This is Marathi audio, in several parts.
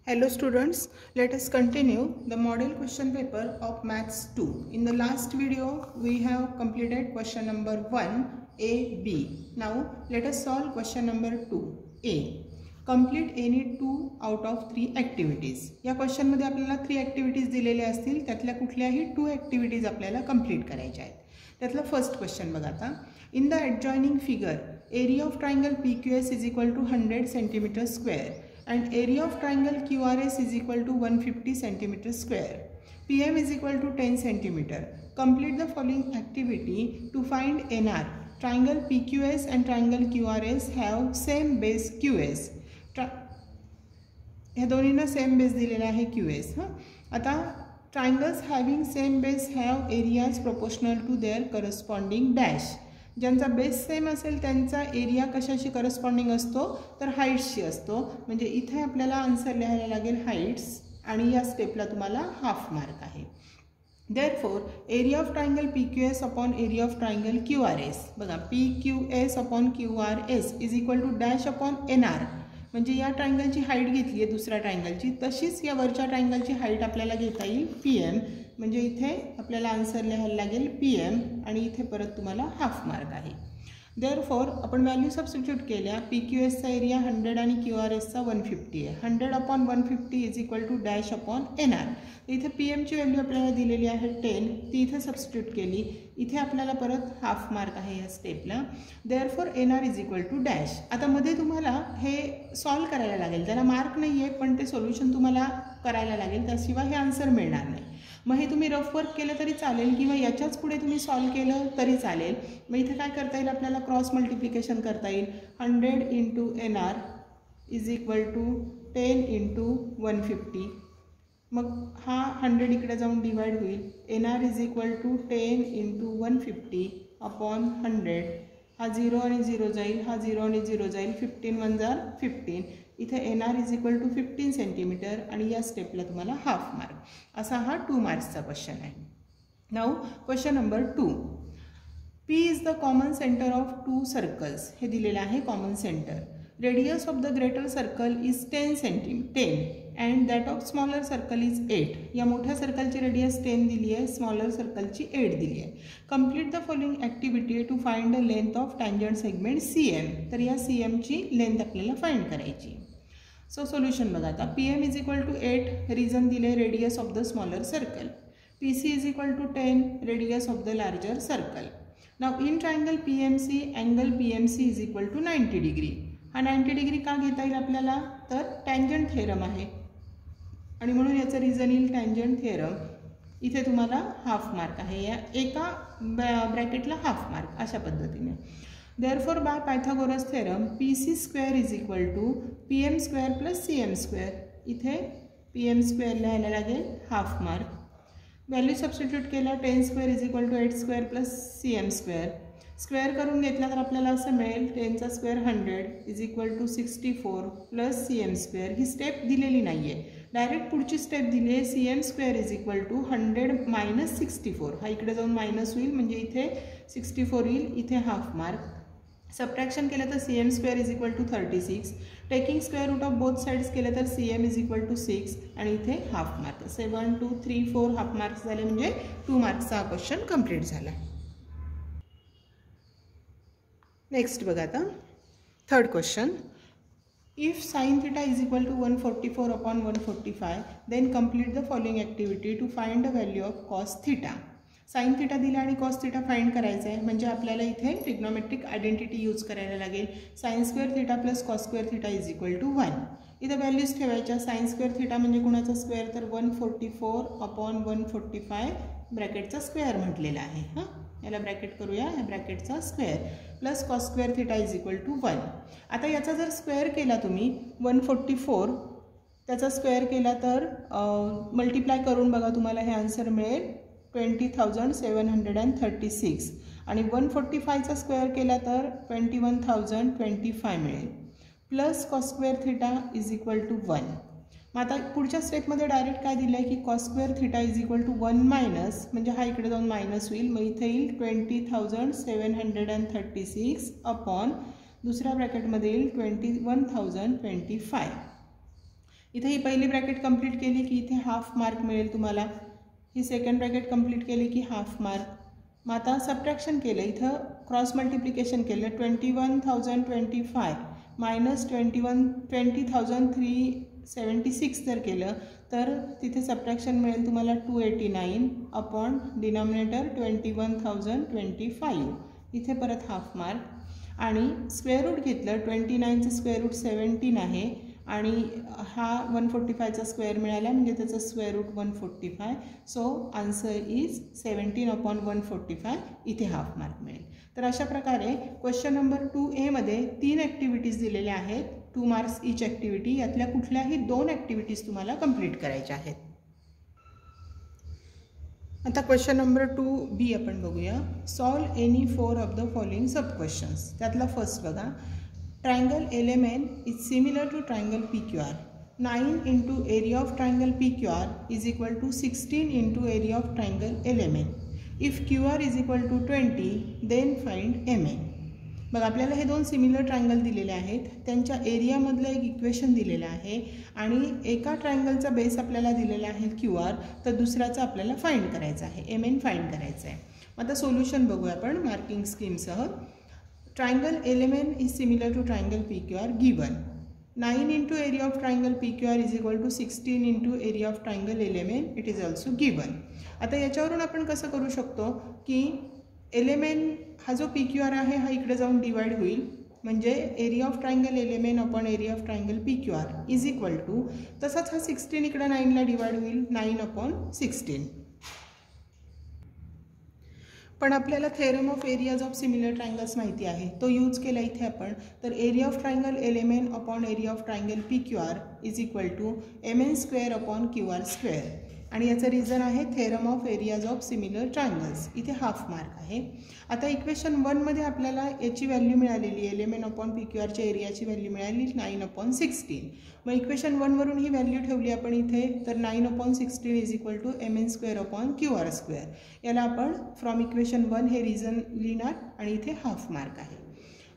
Hello students, let us continue the model question paper of Maths 2. In the last video, we have completed question number 1, A, B. Now, let us solve question number 2, A. Complete any 2 out of 3 activities. या क्वेश्चन मध्ये आपल्याला 3 ॲक्टिव्हिटीज दिलेल्या असतील, त्यातल्या कुठल्याही 2 ॲक्टिव्हिटीज आपल्याला कंप्लीट करायच्या आहेत. त्यातला फर्स्ट क्वेश्चन बघा आता. In the adjoining figure, area of triangle PQS is equal to 100 cm square. And area of triangle QRS is equal to 150 cm square. PM is equal to 10 cm. Complete the following activity to find NR. Triangle PQS and triangle QRS have same base QS. ह्या दोन्हींना सेम बेस दिलेला आहे QS. आता triangles having same base have areas proportional to their corresponding dash. ज्यांचा बेस सेम असेल त्यांचा एरिया कशाशी करस्पॉन्डिंग असतो तर हाईट्सशी असतो. म्हणजे इथे आपल्याला आन्सर लिहायला लागेल हाईट्स आणि या स्टेपला तुम्हाला हाफ मार्क आहे. Therefore area of triangle PQS upon area of triangle QRS. बघा PQS upon QRS is equal to dash upon NR. म्हणजे या ट्रायंगलची हाईट घेतली आहे दुसऱ्या ट्रायंगलची, तशीच या वरच्या ट्रायंगलची हाईट आपल्याला घेता येईल PM. म्हणजे इथे आपल्याला आन्सर लिहायला लागेल PM आणि इथे परत तुम्हाला हाफ मार्क आहे. देअरफॉर आपण व्हॅल्यू सबस्टिट्यूट केल्या. PQSचा एरिया 100 आणि QRSचा 150 आहे. 100 upon 150 is equal to dash upon NR. इथे PMची व्हॅल्यू आपल्याला दिलेली आहे 10, ती इथे सबस्टिट्यूट केली. इथे आपल्याला परत हाफ मार्क आहे या स्टेपला. Therefore NR is equal to dash. आता मध्ये तुम्हाला हे सॉल्व करायला लागेल, त्याला मार्क नाही आहे पण ते सोल्युशन तुम्हाला करायला लागेल, त्याशिवाय हे आन्सर मिळणार नाही. मग हे तुम्ही रफ वर्क केलं तरी चालेल किंवा याच्याच पुढे तुम्ही सॉल्व केलं तरी चालेल. मग इथे काय करता येईल आपल्याला क्रॉस मल्टिप्लिकेशन करता येईल. 100 into NR is equal to 10 into 150. मग हा 100 इकडे जाऊन डिवाइड होईल. NR is equal to 10 into 150 upon 100. हा 0 आणि 0 जाईल, हा 0 आणि 0 जाईल. 15 1 जार 15. इथे NR इज इक्वल टू 15 सेंटीमीटर आणि या स्टेपला तुम्हाला हाफ मार्क. असा हा 2 मार्क्सचा क्वेश्चन आहे. Now question number 2. P is the common centre of 2 circles. हे दिलेलं आहे common centre. Radius of the greater circle is 10 and that of smaller circle is 8. या मोठ्या सर्कलची रेडियस 10 दिली आहे, स्मॉलर सर्कलची 8 दिली आहे. Complete the following activity to find the length of tangent segment CM. तर या CMची लेंथ आपल्याला फाइंड करायची. सो सोल्युशन बघा आता. PM is equal to 8, reason दिले radius of the smaller circle. PC is equal to 10, radius of the larger circle. Now in triangle PMC angle PMC is equal to 90 degree. हा 90 डिग्री का घेता येईल आपल्याला तर टँजंट थेरम आहे आणि म्हणून याचं रिझन येईल टँजंट थेरम. इथे तुम्हाला हाफ मार्क आहे, या एका ब्रॅकेटला हाफ मार्क अशा पद्धतीने. Therefore by Pythagoras theorem PC square is equal to PM square plus CM square. इथे PM स्क्वेअर लिहायला लागेल, हाफ मार्क. व्हॅल्यू सबस्टिट्यूट केला. 10 square is equal to 8 square plus CM square. Square करून घेतला तर आपल्याला असं मिळेल 10चा square 100 is equal to 64 plus CM square. ही स्टेप दिलेली नाही आहे, डायरेक्ट पुढची स्टेप दिली आहे. CM square is equal to 100 minus 64. हा इकडे जाऊन मायनस होईल म्हणजे इथे 64 येईल, इथे हाफ मार्क. सबट्रॅक्शन केलं तर CM square is equal to 36. Taking square root of both sides केलं तर CM इज इक्वल टू 6 आणि इथे हाफ मार्क. 7 2 3 4 हाफ मार्क्स झाले म्हणजे 2 मार्क्सचा हा क्वेश्चन कंप्लीट झाला. नेक्स्ट बघा आता third question. If sine theta is equal to 144 upon 145 then complete the following activity to find the value of cos theta. Sine theta दिला आणि कॉस थिटा फाइंड करायचं आहे म्हणजे आपल्याला इथे ट्रिग्नोमेट्रिक आयडेंटिटी यूज करायला लागेल. Sine square theta plus cos square theta is equal to 1. इथे व्हॅल्यूज ठेवायच्या. साइन स्क्वेअर थिटा म्हणजे कुणाचा स्क्वेअर तर 144 अपॉन 145 ब्रॅकेटचा स्क्वेअर म्हटलेला आहे. हां, याला ब्रॅकेट करूया, या ब्रॅकेटचा square plus cos square theta is equal to 1. आता याचा जर स्क्वेअर केला तुम्ही 144 त्याचा स्क्वेअर केला तर मल्टिप्लाय करून बघा तुम्हाला हे आन्सर मिळेल 20,736 आणि 145चा स्क्वेअर केला तर 21,025 मिळेल plus cos square theta is equal to 1. मग आता पुढच्या स्टेपमध्ये डायरेक्ट काय दिलं आहे की cos square theta is equal to 1 minus म्हणजे हा इकडे जाऊन मायनस होईल. मग इथे येईल 20,736 अपॉन दुसऱ्या ब्रॅकेटमध्ये येईल 21,025. इथे ही पहिली ब्रॅकेट कंप्लीट केली की इथे हाफ मार्क मिळेल तुम्हाला. ही सेकंड ब्रॅकेट कंप्लीट केली की हाफ मार्क. मग आता सबट्रॅक्शन केलं, इथं क्रॉस मल्टिप्लिकेशन केलं. 21,025 मायनस 20,376 जर केलं तर तिथे सबट्रॅक्शन मिळेल तुम्हाला 289 अपॉन डिनॉमिनेटर 21,025. इथे परत हाफ मार्क. आणि स्क्वेअर रूट घेतलं, 29चं स्क्वेअर रूट 17 आहे आणि हा 145चा स्क्वेअर मिळाला म्हणजे त्याचं square root 145. So answer is 17 upon 145. इथे हाफ मार्क मिळेल. तर अशा प्रकारे क्वेश्चन नंबर 2A मध्ये 3 ॲक्टिव्हिटीज दिलेल्या आहेत, 2 मार्क्स ईच ॲक्टिव्हिटी. यातल्या कुठल्याही 2 ॲक्टिव्हिटीज तुम्हाला कंप्लीट करायच्या आहेत. आता क्वेश्चन नंबर 2B आपण बघूया. Solve any 4 of the following sub questions. त्यातला फर्स्ट बघा. Triangle LMN is similar to triangle PQR. 9 into area of triangle PQR is equal to 16 into area of triangle LMN. If QR is equal to 20, then find MN. बघ आपल्याला हे 2 सिमिलर ट्रायंगल दिलेले आहेत, त्यांच्या एरियामधलं एक इक्वेशन दिलेलं आहे आणि एका ट्रायंगलचा बेस आपल्याला दिलेला आहे QR, तर दुसऱ्याचा आपल्याला फाइंड करायचा आहे, MN फाइंड करायचं आहे. आता सोल्युशन बघूया आपण marking स्कीमसह. Triangle LMN is similar to triangle PQR given 9 into area of triangle PQR is equal to 16 into area of triangle LMN. It is also given. आता याच्यावरून आपण कसं करू शकतो की LMN हा जो PQR आहे हा इकडे जाऊन डिवाइड होईल, म्हणजे area of triangle LMN upon area of triangle PQR is equal to, तसंच हा 16 इकडे 9ला डिवाइड होईल, 9 अपॉन 16. पण आपल्याला theorem of areas of similar triangles माहिती आहे, तो यूज केला इथे आपण. तर area of triangle LMN upon area of triangle PQR is equal to MN square upon QR square. आणि याचं रिझन आहे theorem of areas of similar triangles. इथे हाफ मार्क आहे. आता इक्वेशन 1मध्ये आपल्याला याची व्हॅल्यू मिळालेली LMN अपॉन PQRच्या एरियाची व्हॅल्यू मिळाली 9 अपॉन 16. मग इक्वेशन 1वरून ही व्हॅल्यू ठेवली आपण इथे, तर 9 upon 16 is equal to MN square upon QR square. याला आपण फ्रॉम इक्वेशन 1 हे रिझन लिहिणार आणि इथे हाफ मार्क आहे.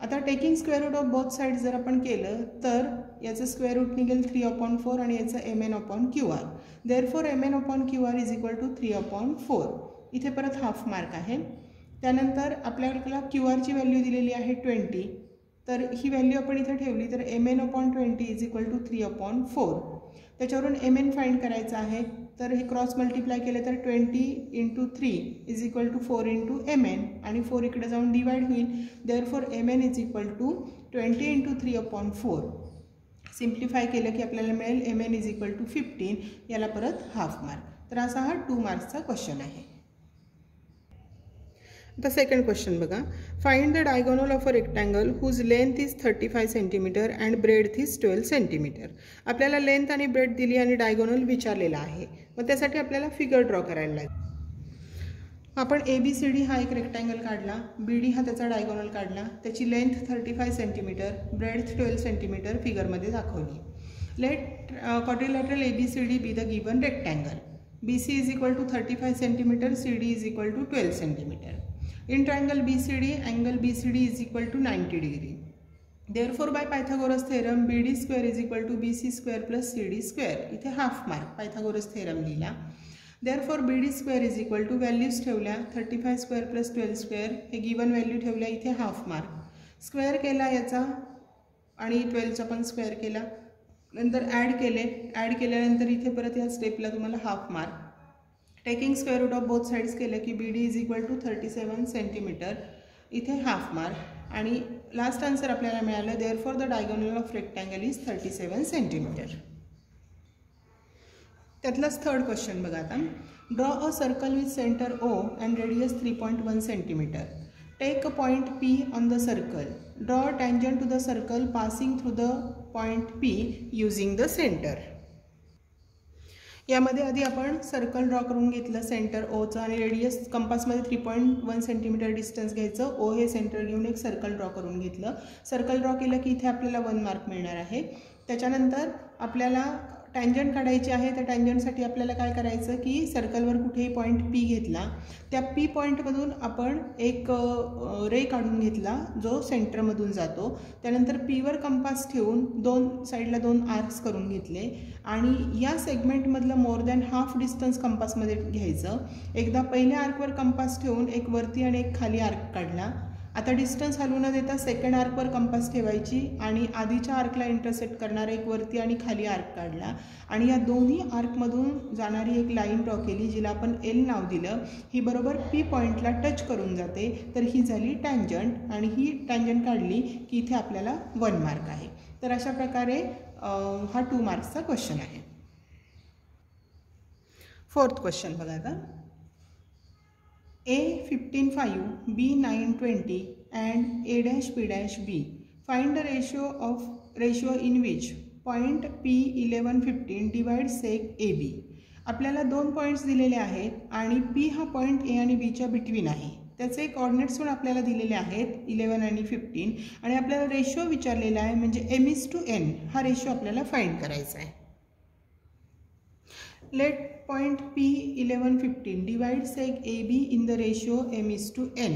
आता taking square root of both side जर आपण केलं तर याचं स्क्वेअर रूट निघेल 3/4 आणि याचं MN upon QR. Therefore MN upon QR is equal to 3/4. इथे परत हाफ मार्क आहे. त्यानंतर आपल्याला QRची व्हॅल्यू दिलेली आहे 20, तर ही व्हॅल्यू आपण इथे ठेवली तर MN upon 20 is equal to 3/4. त्याच्यावरून MN फाइंड करायचं आहे, तर हे क्रॉस मल्टिप्लाय केलं तर 20 into 3 is equal to 4 into MN आणि 4 इकडे जाऊन डिवाइड होईल. Therefore MN is equal to 20 into 3/4. Simplify केलं की आपल्याला मिळेल MN इज इक्वल टू 15. याला परत हाफ मार्क. तर असा हा 2 मार्क्सचा क्वेश्चन आहे. आता सेकंड क्वेश्चन बघा. Find the diagonal of a rectangle whose length is 35 centimetre and breadth is 12 centimetre. आपल्याला लेंथ आणि ब्रेड दिली आणि डायगोनल विचारलेला आहे. मग त्यासाठी आपल्याला फिगर ड्रॉ करायला लागेल. आपण ABCD हा एक रेक्टँगल काढला, BD हा त्याचा डायगोनल काढला, त्याची लेंथ 35 सेंटीमीटर, ब्रेडथ 12 सेंटीमीटर फिगरमध्ये दाखवली. Let quadrilateral ABCD be the given rectangle. BC is equal to 35 centimetre, CD is equal to 12 centimetre. In triangle BCD, angle BCD is equal to 90 degree. Therefore, by Pythagoras theorem, BD square is equal to BC square plus CD square. इथे हाफ मार्क Pythagoras theorem लिहिला. Therefore, BD square is equal to values ठेवल्या 35 स्क्वेअर प्लस 12 स्क्वेअर, हे गिवन व्हॅल्यू ठेवल्या. इथे हाफ मार्क. स्क्वेअर केला याचा आणि 12चा पण स्क्वेअर केला, नंतर ॲड केल्यानंतर इथे परत या स्टेपला तुम्हाला half mark. Taking square root of both sides केलं की BD is equal to 37 centimetre. इथे हाफ मार्क आणि लास्ट आन्सर आपल्याला मिळालं. Therefore the diagonal of rectangle is 37 centimetre. त्यातलाच थर्ड क्वेश्चन बघा आता. Draw a circle with centre O and radius 3.1 centimetre. Take a point P on the circle. Draw a tangent to the circle passing through the point P using the centre. यामध्ये आधी आपण सर्कल ड्रॉ करून घेतलं सेंटर ओचं आणि रेडियस कंपासमध्ये 3.1 सेंटीमीटर डिस्टन्स घ्यायचं. O हे सेंटर घेऊन एक सर्कल ड्रॉ करून घेतलं. सर्कल ड्रॉ केलं की इथे आपल्याला 1 मार्क मिळणार आहे. त्याच्यानंतर आपल्याला टँजंट काढायची आहे, तर टँजंटसाठी आपल्याला काय करायचं की सर्कलवर कुठेही पॉईंट पी घेतला, त्या पी पॉईंटमधून आपण एक रे काढून घेतला जो सेंटरमधून जातो. त्यानंतर पीवर कंपास ठेवून दोन साईडला 2 आर्क्स करून घेतले आणि या सेगमेंटमधलं मोर दॅन हाफ डिस्टन्स कंपासमध्ये घ्यायचं. एकदा पहिल्या आर्कवर कंपास ठेवून एक वरती आणि एक खाली आर्क काढला. आता डिस्टन्स हलवू न देता सेकंड आर्कवर कंपास ठेवायची आणि आधीच्या आर्कला इंटरसेक्ट करणारा एक वरती आणि खाली आर्क काढला आणि या दोन्ही आर्कमधून जाणारी एक लाईन ड्रॉ केली जिला आपण एल नाव दिलं. ही बरोबर पी पॉईंटला टच करून जाते, तर ही झाली टँजंट आणि ही टँजंट काढली की इथे आपल्याला 1 मार्क आहे. तर अशा प्रकारे हा 2 मार्क्सचा क्वेश्चन आहे. 4th क्वेश्चन बघा आता. A 15.5, B 9.20 and A dash B dash B. Find the ratio in which point P 11.15 divides sec AB. आपल्याला 2 पॉईंट्स दिलेले आहेत आणि P हा पॉईंट A आणि Bच्या बिटवीन आहे. त्याचे कोऑर्डिनेट्स पण आपल्याला दिलेले आहेत 11 आणि 15 आणि आपल्याला रेशो विचारलेला आहे, म्हणजे m/n हा रेशो आपल्याला फाइंड करायचा आहे. Let point P 11.15 divide sec AB in the ratio m/n.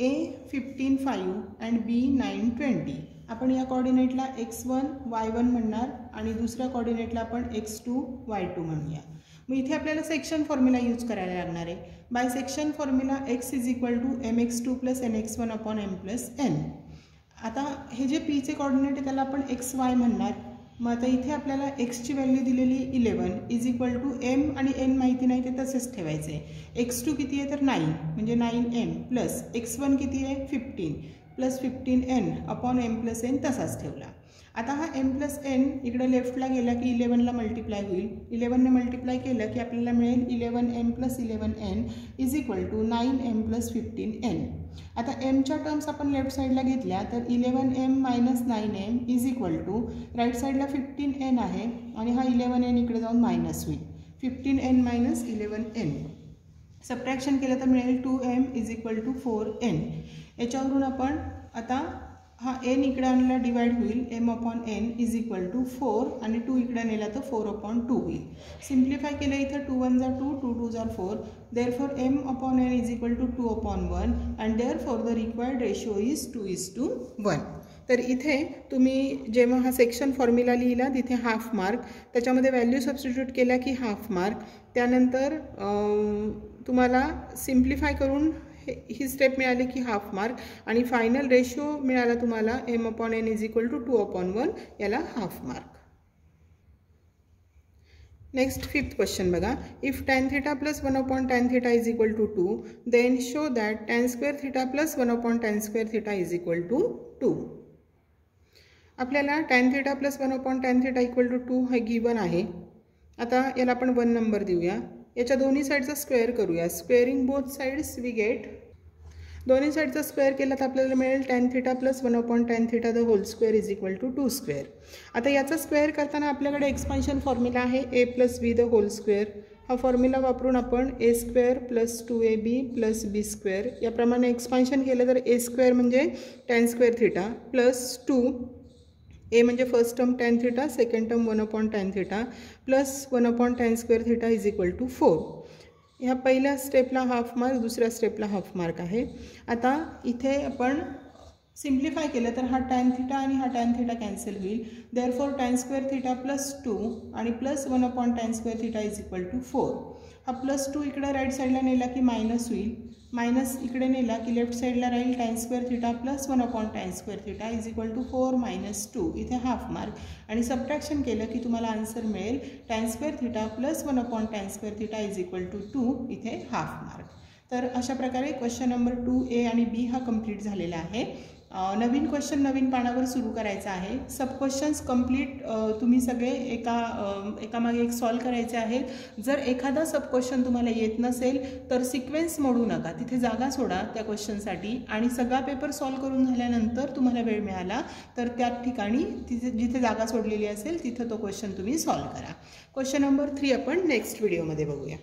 A 15.5 and B 9.20. आपण या कोऑर्डिनेटला x1 y1 म्हणणार आणि दुसऱ्या कोऑर्डिनेटला आपण x2 y2 म्हणूया. मग इथे आपल्याला सेक्शन फॉर्म्युला यूज करायला लागणार आहे. By section formula x = mx2 + nx1 / m+n. आता हे जे p चे कोऑर्डिनेट आहे त्याला आपण xy म्हणणार. मग आता इथे आपल्याला x ची व्हॅल्यू दिलेली 11 = m आणि n माहिती नाही ते तसेच ठेवायचे. x2 किती आहे तर 9 म्हणजे 9m प्लस x1 किती आहे 15 प्लस 15n / m+n तसाच ठेवला. आता हा m+n इकडे लेफ्टला गेला की 11ला मल्टिप्लाय होईल. 11ने मल्टिप्लाय केलं की आपल्याला मिळेल 11m + 11n = 9m + 15n. आता mच्या टर्म्स आपण लेफ्ट साईडला घेतल्या तर 11m - 9m = राईट साईडला 15n आहे आणि हा 11n इकडे जाऊन मायनस होईल. 15n - 11n सबट्रॅक्शन केलं तर मिळेल 2m = 4n. याच्यावरून आपण आता हा n इकडे आणला डिवाइड होईल m/n = 4 आणि 2 इकडे नेला तर 4/2 होईल. सिम्प्लिफाय केलं इथं 2 1 = 2 2 2 = 4. therefore m/n = 2/1 and therefore the required ratio is 2:1. तर इथे तुम्ही जेव्हा हा सेक्शन फॉर्म्युला लिहिला तिथे हाफ मार्क, त्याच्यामध्ये व्हॅल्यू सबस्टिट्यूट केला की हाफ मार्क. त्यानंतर तुम्हाला सिम्प्लिफाय करून ही स्टेप मिळाली की हाफ मार्क आणि फायनल रेशो मिळाला तुम्हाला m/n = 2/1 याला half mark. Next 5th question बघा. If tan θ + 1/tan θ = 2 then show that tan square θ + 1/tan square θ = 2. आपल्याला tan θ + 1/tan θ = 2 हा गिवन आहे. आता याला आपण 1 नंबर देऊया. याच्या दोन्ही साईडचा स्क्वेअर करूया. Squaring both sides we get. दोन्ही साईडचा स्क्वेअर केला तर आपल्याला मिळेल tan θ + 1/tan θ the whole square = 2 square. आता याचा स्क्वेअर करताना आपल्याकडे एक्सपान्शन फॉर्म्युला आहे a + b the whole square. हा फॉर्म्युला वापरून आपण a² + 2ab + b² याप्रमाणे एक्सपान्शन केलं तर a² म्हणजे tan square θ + 2 a म्हणजे first term tan θ, second term 1/tan θ plus 1/tan square θ = 4. ह्या पहिल्या स्टेपला हाफ मार्क, दुसऱ्या स्टेपला हाफ मार्क आहे. आता इथे आपण सिम्प्लिफाय केलं तर हा tan θ आणि हा tan θ कॅन्सल होईल. देअरफॉर tan square θ + 2 आणि प्लस 1/tan square θ = 4. हा +2 इकडे राईट साईडला नेला की मायनस होईल. मायनस इकडे नेला की लेफ्ट साईडला राहील tan square θ + 1/tan square θ = 4 - 2. इथे हाफ मार्क आणि सबट्रॅक्शन केलं की तुम्हाला आन्सर मिळेल tan square θ + 1/tan square θ = 2. इथे हाफ मार्क. तर अशा प्रकारे क्वेश्चन नंबर 2A आणि B हा कंप्लीट झालेला आहे. नवीन क्वेश्चन नवीन पानावर सुरू करायचा आहे. सब क्वेश्चन्स कंप्लीट तुम्ही सगळे एकामागे एक सॉल्व करायचे आहेत. जर एखादा सब क्वेश्चन तुम्हाला येत नसेल तर सिक्वेन्स मोडू नका, तिथे जागा सोडा त्या क्वेश्चनसाठी आणि सगळा पेपर सॉल्व करून झाल्यानंतर तुम्हाला वेळ मिळाला तर त्या ठिकाणी जिथे जागा सोडलेली असेल तिथे तो क्वेश्चन तुम्ही सॉल्व करा. क्वेश्चन नंबर 3 आपण नेक्स्ट व्हिडिओमध्ये बघूया.